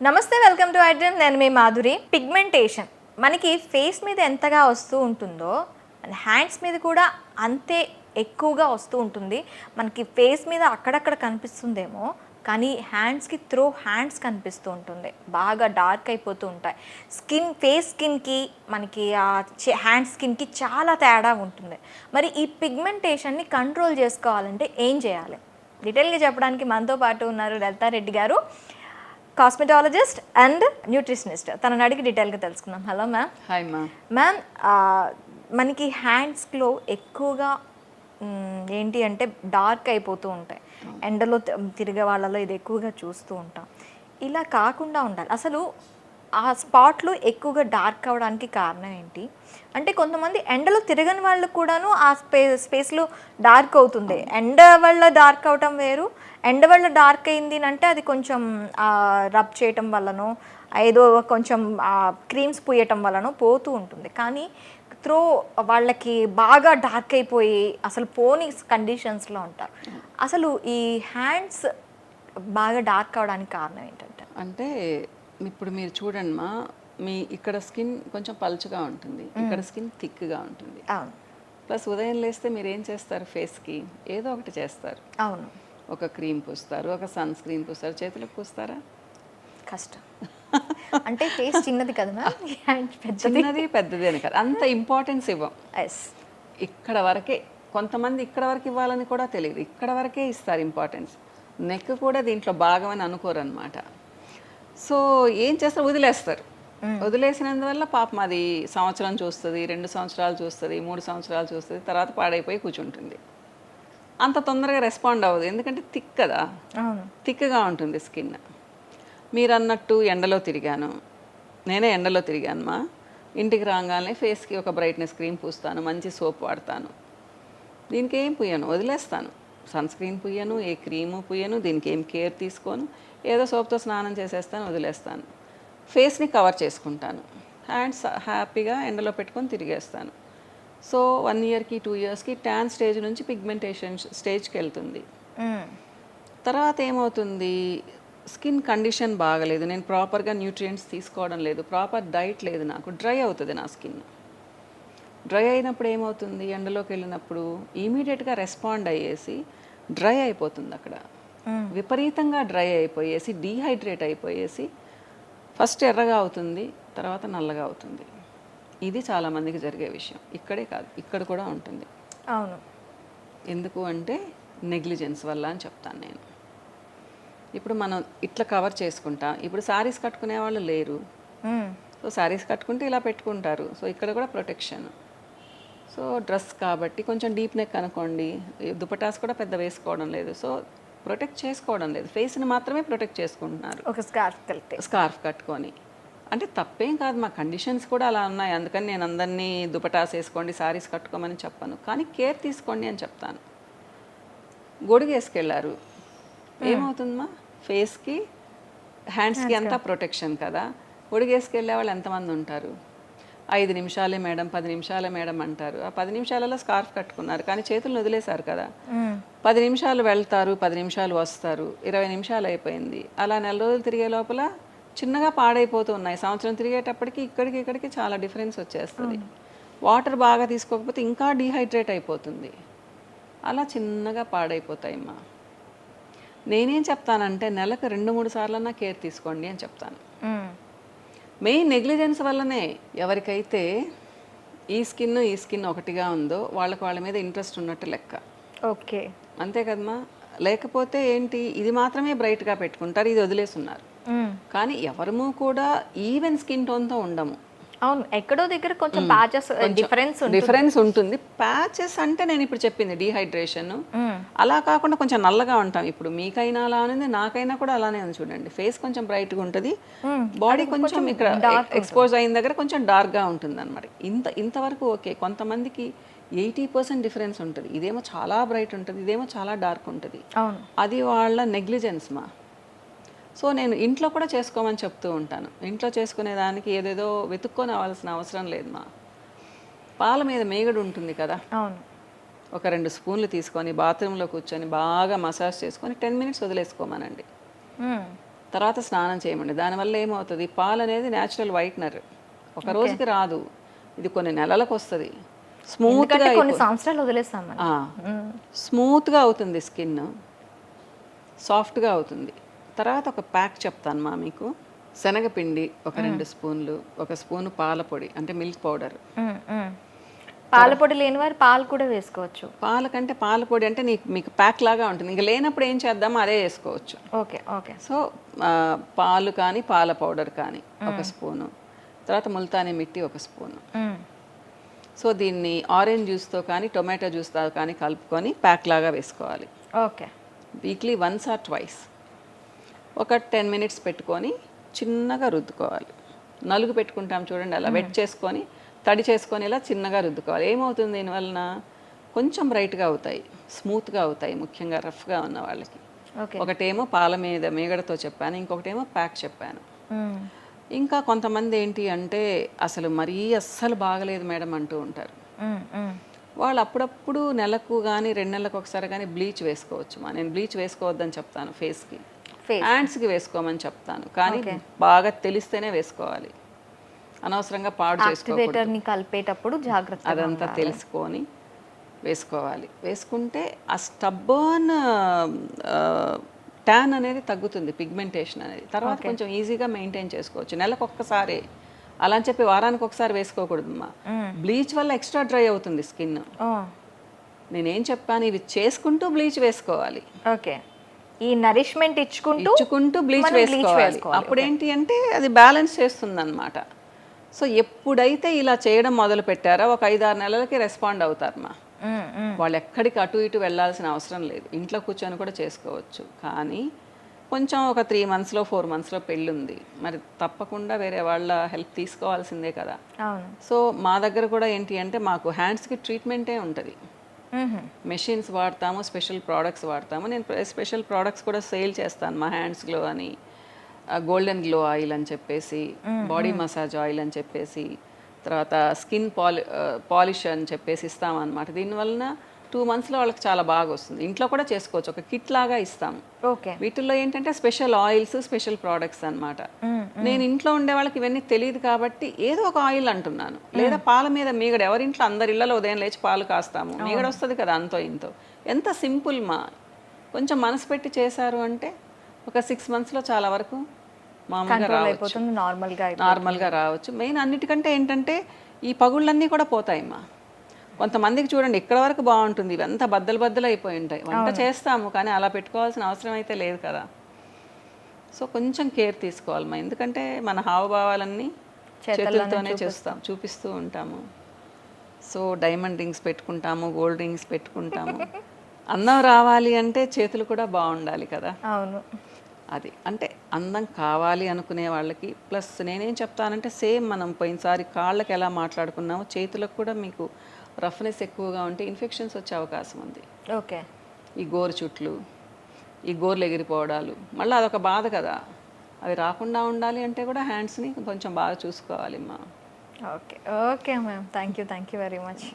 నమస్తే, welcome to iDream. నేను మీ Madhuri. Pigmentation మనకి ఫేస్ మీద ఎంతగా వస్తూ ఉంటుందో హ్యాండ్స్ మీద కూడా అంతే ఎక్కువగా వస్తూ ఉంటుంది. మనకి ఫేస్ మీద అక్కడక్కడ కనిపిస్తుందేమో, కానీ హ్యాండ్స్కి హ్యాండ్స్ కనిపిస్తూ ఉంటుంది, బాగా డార్క్ అయిపోతూ ఉంటాయి. ఫేస్ స్కిన్కి మనకి హ్యాండ్ స్కిన్కి చాలా తేడా ఉంటుంది. మరి ఈ పిగ్మెంటేషన్ని కంట్రోల్ చేసుకోవాలంటే ఏం చేయాలి? డీటెయిల్గా చెప్పడానికి మనతో పాటు ఉన్నారు లలితారెడ్డి గారు, కాస్మెటాలజిస్ట్ అండ్ న్యూట్రిషనిస్ట్. తనని అడిగి డీటెయిల్గా తెలుసుకుందాం. Hello ma'am. Hi ma'am. మనకి హ్యాండ్స్లో ఎక్కువగా ఏంటి అంటే డార్క్ అయిపోతూ ఉంటాయి. ఎండలో తిరిగే వాళ్ళలో ఇది ఎక్కువగా చూస్తూ ఉంటాం. ఇలా కాకుండా ఉండాలి. అసలు ఆ స్పాట్లు ఎక్కువగా డార్క్ అవడానికి కారణం ఏంటి? అంటే కొంతమంది ఎండలో తిరగని వాళ్ళకు కూడాను ఆ స్పేస్లో డార్క్ అవుతుంది. ఎండ వల్ల డార్క్ అవటం వేరు, ఎండ వల్ల డార్క్ అయింది అంటే అది కొంచెం రబ్ చేయటం వల్లనో ఏదో కొంచెం క్రీమ్స్ పూయటం వల్లనో పోతూ ఉంటుంది. కానీ వాళ్ళకి బాగా డార్క్ అయిపోయి అసలు పోని కండిషన్స్లో ఉంటారు. అసలు ఈ హ్యాండ్స్ బాగా డార్క్ అవడానికి కారణం ఏంటంటే? అంటే ఇప్పుడు మీరు చూడండి మీ ఇక్కడ స్కిన్ కొంచెం పలుచగా ఉంటుంది, ఇక్కడ స్కిన్ థిక్గా ఉంటుంది. అవును. ప్లస్ ఉదయం లేస్తే మీరు ఏం చేస్తారు? ఫేస్కి ఏదో ఒకటి చేస్తారు. అవును. ఒక క్రీమ్ పూస్తారు, ఒక సన్ స్క్రీన్ పూస్తారు, చేతులకు పూస్తారా? కష్టం. అంటే ఫేస్ చిన్నది కదా, చిన్నది పెద్దది అని కాదు, అంత ఇంపార్టెన్స్ ఇవ్వం. ఎస్. ఇక్కడ వరకే, కొంతమంది ఇక్కడ వరకు ఇవ్వాలని కూడా తెలియదు, ఇక్కడ వరకే ఇస్తారు ఇంపార్టెన్స్. నెక్ కూడా దీంట్లో భాగం అని అనుకోరు అనమాట. సో ఏం చేస్తారు? వదిలేస్తారు. వదిలేసినందువల్ల పాపం అది సంవత్సరం చూస్తుంది, 2 సంవత్సరాలు చూస్తుంది, 3 సంవత్సరాలు చూస్తుంది, తర్వాత పాడైపోయి కూర్చుంటుంది. అంత తొందరగా రెస్పాండ్ అవ్వదు, ఎందుకంటే థిక్ కదా, థిక్గా ఉంటుంది స్కిన్. మీరు అన్నట్టు ఎండలో తిరిగాను, నేనే ఎండలో తిరిగాను ఇంటికి రాగానే ఫేస్కి ఒక బ్రైట్నెస్ క్రీమ్ పూస్తాను, మంచి సోప్ వాడతాను, దీనికి ఏం పూయను, వదిలేస్తాను. సన్ స్క్రీన్ పూయను, ఏ క్రీము పూయను, దీనికి ఏం కేర్ తీసుకోను, ఏదో సోప్తో స్నానం చేసేస్తాను, వదిలేస్తాను. ఫేస్ని కవర్ చేసుకుంటాను, హ్యాండ్స్ హ్యాపీగా ఎండలో పెట్టుకొని తిరిగేస్తాను. సో 1 ఇయర్కి 2 ఇయర్స్కి ట్యాన్ స్టేజ్ నుంచి పిగ్మెంటేషన్ స్టేజ్కి వెళ్తుంది. తర్వాత ఏమవుతుంది? స్కిన్ కండిషన్ బాగలేదు, నేను ప్రాపర్గా న్యూట్రియంట్స్ తీసుకోవడం లేదు, ప్రాపర్ డైట్ లేదు, నాకు డ్రై అవుతుంది నా స్కిన్. డ్రై అయినప్పుడు ఏమవుతుంది? ఎండలోకి వెళ్ళినప్పుడు ఇమీడియట్గా రెస్పాండ్ అయ్యేసి డ్రై అయిపోతుంది. అక్కడ విపరీతంగా డ్రై అయిపోయేసి డీహైడ్రేట్ అయిపోయేసి ఫస్ట్ ఎర్రగా అవుతుంది, తర్వాత నల్లగా అవుతుంది. ఇది చాలామందికి జరిగే విషయం. ఇక్కడే కాదు, ఇక్కడ కూడా ఉంటుంది. అవును. ఎందుకు అంటే నెగ్లిజెన్స్ వల్ల అని చెప్తాను నేను. ఇప్పుడు మనం ఇట్లా కవర్ చేసుకుంటాం. ఇప్పుడు శారీస్ కట్టుకునే వాళ్ళు లేరు, సో శారీస్ కట్టుకుంటే ఇలా పెట్టుకుంటారు. సో ఇక్కడ కూడా ప్రొటెక్షన్. సో డ్రెస్ కాబట్టి కొంచెం డీప్ నెక్ అనుకోండి, దుపటాస్ కూడా పెద్ద వేసుకోవడం లేదు, సో ప్రొటెక్ట్ చేసుకోవడం లేదు, ఫేస్ని మాత్రమే ప్రొటెక్ట్ చేసుకుంటున్నారు ఒక స్కార్ఫ్ కట్టుకొని. అంటే తప్పేం కాదు, మా కండిషన్స్ కూడా అలా ఉన్నాయి, అందుకని నేను అందరినీ దుపటాస్ వేసుకోండి, శారీస్ కట్టుకోమని చెప్పను, కానీ కేర్ తీసుకోండి అని చెప్తాను. గొడుగు వేసుకెళ్ళారు, ఏమవుతుందమ్మా? ఫేస్కి హ్యాండ్స్కి అంతా ప్రొటెక్షన్ కదా. గొడుగు వేసుకెళ్ళే వాళ్ళు ఎంతమంది ఉంటారు? 5 నిమిషాలే మేడం, 10 నిమిషాలే మేడం అంటారు. ఆ 10 నిమిషాలలో స్కార్ఫ్ కట్టుకున్నారు, కానీ చేతులను వదిలేశారు కదా. 10 నిమిషాలు వెళ్తారు, 10 నిమిషాలు వస్తారు, 20 నిమిషాలు అయిపోయింది. అలా నెల రోజులు తిరిగే లోపల చిన్నగా పాడైపోతూ ఉన్నాయి. సంవత్సరం తిరిగేటప్పటికి ఇక్కడికి చాలా డిఫరెన్స్ వచ్చేస్తుంది. వాటర్ బాగా తీసుకోకపోతే ఇంకా డీహైడ్రేట్ అయిపోతుంది, అలా చిన్నగా పాడైపోతాయమ్మా. నేనేం చెప్తానంటే నెలకు 2-3 సార్లన్నా కేర్ తీసుకోండి అని చెప్తాను. మెయిన్ నెగ్లిజెన్స్ వల్లనే ఎవరికైతే ఈ స్కిన్ ఒకటిగా ఉందో వాళ్ళ మీద ఇంట్రెస్ట్ ఉన్నట్టు లెక్క. ఓకే, అంతే కదమ్మా. లేకపోతే ఏంటి, ఇది మాత్రమే బ్రైట్గా పెట్టుకుంటారు, ఇది వదిలేస్తున్నారు. కానీ ఎవరము కూడా ఈవెన్ స్కిన్ టోన్తో ఉండము. అవును, ఎక్కడో దగ్గర కొంచెం ప్యాచెస్ డిఫరెన్స్ ఉంటుంది. ప్యాచెస్ అంటే నేను ఇప్పుడు చెప్పింది డీహైడ్రేషన్. అలా కాకుండా కొంచెం నల్లగా ఉంటాం. ఇప్పుడు మీకైనా అలా ఉంది, నాకైనా కూడా అలానే ఉంది. చూడండి, ఫేస్ కొంచెం బ్రైట్గా ఉంటుంది, బాడీ కొంచెం ఇక్కడ ఎక్స్పోజ్ అయిన దగ్గర కొంచెం డార్క్గా ఉంటుంది అనమాట. ఇంతవరకు ఓకే. కొంతమందికి 80% డిఫరెన్స్ ఉంటుంది. ఇదేమో చాలా బ్రైట్ ఉంటుంది, ఇదేమో చాలా డార్క్ ఉంటుంది. అది వాళ్ళ నెగ్లిజెన్స్ మా. సో నేను ఇంట్లో కూడా చేసుకోమని చెప్తూ ఉంటాను. ఇంట్లో చేసుకునేదానికి ఏదేదో వెతుక్కొని అవ్వాల్సిన అవసరం లేదు మా. పాల మీద మేగడు ఉంటుంది కదా, అవును, ఒక 2 స్పూన్లు తీసుకొని బాత్రూంలో కూర్చొని బాగా మసాజ్ చేసుకొని 10 మినిట్స్ వదిలేసుకోమనండి. తర్వాత స్నానం చేయమండి. దానివల్ల ఏమవుతుంది, పాలు అనేది న్యాచురల్ వైట్నర్, ఒక రోజుకి రాదు, ఇది కొన్ని నెలలకు వస్తుంది. స్మూత్గా కొన్ని సంవత్సరాలు వదిలేస్తాం మనం. స్మూత్గా అవుతుంది, స్కిన్ సాఫ్ట్గా అవుతుంది. తర్వాత ఒక ప్యాక్ చెప్తాను మా మీకు. శనగపిండి ఒక 2 స్పూన్లు, 1 స్పూను పాల పొడి అంటే మిల్క్ పౌడర్. పాల పొడి లేని వారు పాలు కూడా వేసుకోవచ్చు. పాల కంటే పాల పొడి అంటే మీకు ప్యాక్ లాగా ఉంటుంది, ఇంకా లేనప్పుడు ఏం చేద్దామో అదే వేసుకోవచ్చు. Okay okay. సో పాలు కానీ పాల పౌడర్ కానీ 1 స్పూను, తర్వాత ముల్తానీ మిట్టి 1 స్పూను. సో దీన్ని ఆరెంజ్ జ్యూస్తో కానీ టొమాటో జ్యూస్తో కానీ కలుపుకొని ప్యాక్ లాగా వేసుకోవాలి. ఓకే. వీక్లీ 1 or 2 ఒక 10 మినిట్స్ పెట్టుకొని చిన్నగా రుద్దుకోవాలి. నలుగు పెట్టుకుంటాం చూడండి, అలా వెట్ చేసుకొని తడి చేసుకొని ఇలా చిన్నగా రుద్దుకోవాలి. ఏమవుతుంది దీనివలన, కొంచెం బ్రైట్గా అవుతాయి, స్మూత్గా అవుతాయి, ముఖ్యంగా రఫ్గా ఉన్న వాళ్ళకి. ఒకటేమో పాల మీద మీగడతో చెప్పాను, ఇంకొకటేమో ప్యాక్ చెప్పాను. ఇంకా కొంతమంది ఏంటి అంటే అసలు మరీ అస్సలు బాగలేదు మేడం అంటూ ఉంటారు. వాళ్ళు అప్పుడప్పుడు నెలకు కానీ 2 నెలలకు ఒకసారి కానీ బ్లీచ్ వేసుకోవచ్చు. నేను బ్లీచ్ వేసుకోవద్దని చెప్తాను, ఫేస్కి హ్యాండ్స్కి వేసుకోమని చెప్తాను, కానీ బాగా తెలిస్తేనే వేసుకోవాలి, అనవసరంగా పాడు చేసుకోకూడదు. కలిపేటప్పుడు జాగ్రత్త, అదంతా తెలుసుకొని వేసుకోవాలి. వేసుకుంటే ఆ స్టబ్బర్న్ ట్యాన్ అనేది తగ్గుతుంది, పిగ్మెంటేషన్ అనేది. తర్వాత కొంచెం ఈజీగా మెయింటైన్ చేసుకోవచ్చు. నెలకు ఒక్కసారి అలా అని చెప్పి వారానికి ఒకసారి వేసుకోకూడదు అమ్మా. బ్లీచ్ వల్ల ఎక్స్ట్రా డ్రై అవుతుంది స్కిన్. నేనేం చెప్పాను, ఇవి చేసుకుంటూ బ్లీచ్ వేసుకోవాలి. ఓకే. ఈ నరిష్మెంట్ ఇచ్చుకుంటూ బ్లీచ్ వేసుకోవాలి. అప్పుడు ఏంటి అంటే అది బ్యాలెన్స్ చేస్తుంది అన్నమాట. సో ఎప్పుడైతే ఇలా చేయడం మొదలు పెట్టారో ఒక 5-6 నెలలకి రెస్పాండ్ అవుతారమ్మా. వాళ్ళు ఎక్కడికి అటు ఇటు వెళ్ళాల్సిన అవసరం లేదు, ఇంట్లో కూర్చొని కూడా చేసుకోవచ్చు. కానీ కొంచెం ఒక 3 monthsలో 4 monthsలో పెళ్ళి ఉంది, మరి తప్పకుండా వేరే వాళ్ళ హెల్ప్ తీసుకోవాల్సిందే కదా. సో మా దగ్గర కూడా ఏంటి అంటే మాకు హ్యాండ్స్కి ట్రీట్మెంటే ఉంటుంది. మెషిన్స్ వాడతాము, స్పెషల్ ప్రోడక్ట్స్ వాడతాము. నేను స్పెషల్ ప్రోడక్ట్స్ కూడా సేల్ చేస్తాను. మా హ్యాండ్స్ గ్లో అని, గోల్డెన్ గ్లో ఆయిల్ అని చెప్పేసి, బాడీ మసాజ్ ఆయిల్ అని చెప్పేసి, తర్వాత స్కిన్ పాలిష్ అని చెప్పేసి ఇస్తామన్నమాట. దీనివలన 2 monthsలో వాళ్ళకి చాలా బాగా వస్తుంది. ఇంట్లో కూడా చేసుకోవచ్చు, ఒక కిట్ లాగా ఇస్తాము. ఓకే. వీటిల్లో ఏంటంటే స్పెషల్ ఆయిల్స్, స్పెషల్ ప్రోడక్ట్స్ అన్నమాట. నేను ఇంట్లో ఉండే వాళ్ళకి ఇవన్నీ తెలియదు కాబట్టి ఏదో ఒక ఆయిల్ అంటున్నాను. లేదా పాల మీద మీగడ, ఎవరింట్లో అందరి ఇళ్లలో ఉదయం లేచి పాలు కాస్తాము, మీగడ వస్తుంది కదా అంతో ఇంతో. ఎంత సింపుల్ మా, కొంచెం మనసు పెట్టి చేశారు అంటే ఒక 6 monthsలో చాలా వరకు మామూలుగా రావచ్చు, నార్మల్గా రావచ్చు. మెయిన్ అన్నిటికంటే ఏంటంటే ఈ పగుళ్ళన్నీ కూడా పోతాయమ్మా. కొంతమందికి చూడండి ఇక్కడ వరకు బాగుంటుంది, ఇవంతా బద్దలు అయిపోయి ఉంటాయి. వంట చేస్తాము కానీ అలా పెట్టుకోవాల్సిన అవసరం అయితే లేదు కదా. సో కొంచెం కేర్ తీసుకోవాలి మా, ఎందుకంటే మన హావభావాలన్నీ చేతులతోనే చూపిస్తూ ఉంటాము. సో డైమండ్ రింగ్స్ పెట్టుకుంటాము, గోల్డ్ రింగ్స్ పెట్టుకుంటాము. అందం రావాలి అంటే చేతులు కూడా బాగుండాలి కదా. అవును. అది అంటే అందం కావాలి అనుకునే వాళ్ళకి. ప్లస్ నేనేం చెప్తానంటే సేమ్ మనం పోయినసారి కాళ్ళకి ఎలా మాట్లాడుకున్నామో చేతులకు కూడా మీకు రఫ్నెస్ ఎక్కువగా ఉంటే ఇన్ఫెక్షన్స్ వచ్చే అవకాశం ఉంది. ఓకే. ఈ గోరు చుట్లు, ఈ గోర్లు ఎగిరిపోవడాలు, మళ్ళీ అదొక బాధ కదా. అవి రాకుండా ఉండాలి అంటే కూడా హ్యాండ్స్ని కొంచెం బాగా చూసుకోవాలి అమ్మా. Okay okay ma'am, thank you very much.